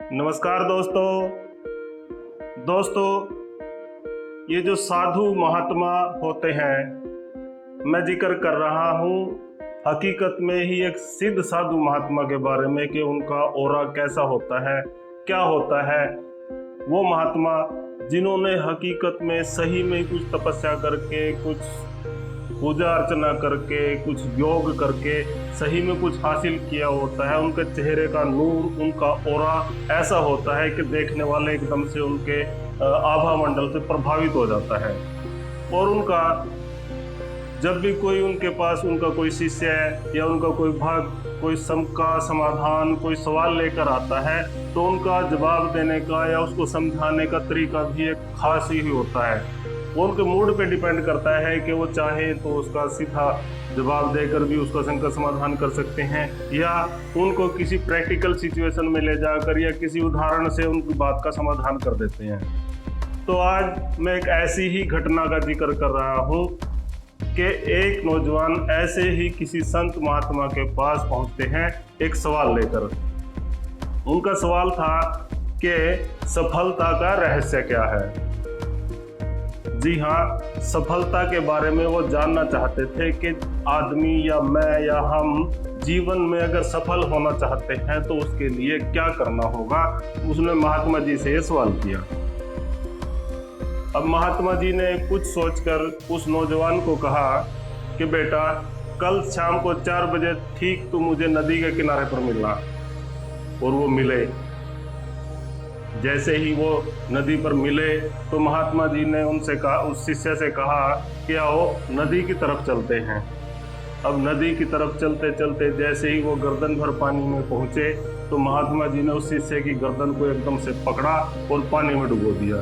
नमस्कार दोस्तों, ये जो साधु महात्मा होते हैं, मैं जिक्र कर रहा हूँ हकीकत में ही एक सिद्ध साधु महात्मा के बारे में कि उनका ऑरा कैसा होता है, क्या होता है। वो महात्मा जिन्होंने हकीकत में सही में कुछ तपस्या करके, कुछ पूजा अर्चना करके, कुछ योग करके सही में कुछ हासिल किया होता है। उनके चेहरे का नूर, उनका ऑरा ऐसा होता है कि देखने वाले एकदम से उनके आभा मंडल से प्रभावित हो जाता है। और उनका जब भी कोई उनके पास उनका कोई शिष्य या उनका कोई भक्त कोई का समाधान, कोई सवाल लेकर आता है, तो उनका जवाब देने का या उसको समझाने का तरीका भी एक खास ही होता है। वो उनके मूड पे डिपेंड करता है कि वो चाहे तो उसका सीधा जवाब देकर भी उसका संकट समाधान कर सकते हैं, या उनको किसी प्रैक्टिकल सिचुएशन में ले जाकर या किसी उदाहरण से उनकी बात का समाधान कर देते हैं। तो आज मैं एक ऐसी ही घटना का जिक्र कर रहा हूँ कि एक नौजवान ऐसे ही किसी संत महात्मा के पास पहुँचते हैं एक सवाल लेकर। उनका सवाल था कि सफलता का रहस्य क्या है। जी हाँ, सफलता के बारे में वो जानना चाहते थे कि आदमी या मैं या हम जीवन में अगर सफल होना चाहते हैं तो उसके लिए क्या करना होगा। उसने महात्मा जी से ये सवाल किया। अब महात्मा जी ने कुछ सोचकर उस नौजवान को कहा कि बेटा, कल शाम को 4 बजे ठीक तू मुझे नदी के किनारे पर मिलना। और वो मिले। जैसे ही वो नदी पर मिले तो महात्मा जी ने उनसे कहा, उस शिष्य से कहा कि आओ नदी की तरफ चलते हैं। अब नदी की तरफ चलते चलते जैसे ही वो गर्दन भर पानी में पहुंचे तो महात्मा जी ने उस शिष्य की गर्दन को एकदम से पकड़ा और पानी में डुबो दिया।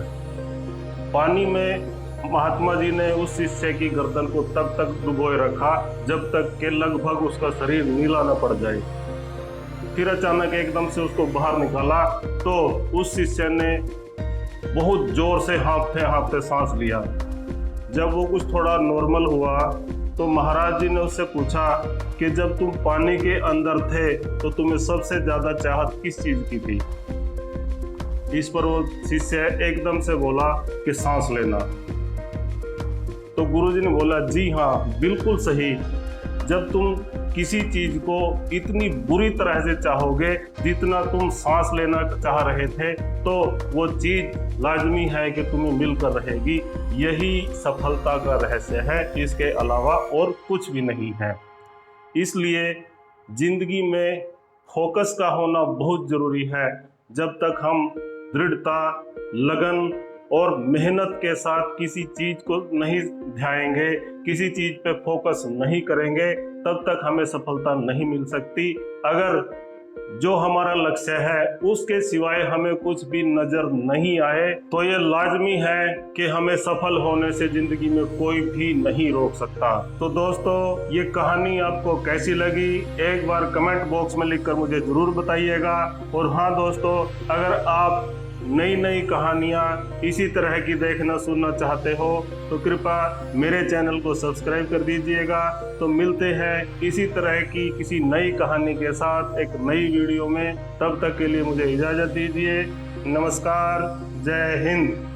पानी में महात्मा जी ने उस शिष्य की गर्दन को तब तक डुबोए रखा जब तक कि लगभग उसका शरीर नीला न पड़ जाए। फिर अचानक एकदम से उसको बाहर निकाला तो उस शिष्य ने बहुत जोर से हाँफते सांस लिया। जब वो कुछ थोड़ा नॉर्मल हुआ तो महाराज जी ने उससे पूछा कि जब तुम पानी के अंदर थे तो तुम्हें सबसे ज्यादा चाहत किस चीज की थी। इस पर वो शिष्य एकदम से बोला कि सांस लेना। तो गुरुजी ने बोला, जी हाँ, बिल्कुल सही। जब तुम किसी चीज को इतनी बुरी तरह से चाहोगे जितना तुम सांस लेना चाह रहे थे, तो वो चीज लाजमी है कि तुम्हें मिलकर रहेगी। यही सफलता का रहस्य है, इसके अलावा और कुछ भी नहीं है। इसलिए जिंदगी में फोकस का होना बहुत जरूरी है। जब तक हम दृढ़ता, लगन और मेहनत के साथ किसी चीज को नहीं ध्याएंगे, किसी चीज पे फोकस नहीं करेंगे, तब तक हमें सफलता नहीं मिल सकती। अगर जो हमारा लक्ष्य है उसके सिवाय हमें कुछ भी नजर नहीं आए तो ये लाजमी है कि हमें सफल होने से जिंदगी में कोई भी नहीं रोक सकता। तो दोस्तों, ये कहानी आपको कैसी लगी एक बार कमेंट बॉक्स में लिखकर मुझे जरूर बताइएगा। और हाँ दोस्तों, अगर आप नई कहानियाँ इसी तरह की देखना सुनना चाहते हो तो कृपया मेरे चैनल को सब्सक्राइब कर दीजिएगा। तो मिलते हैं इसी तरह की किसी नई कहानी के साथ एक नई वीडियो में। तब तक के लिए मुझे इजाज़त दीजिए। नमस्कार, जय हिंद।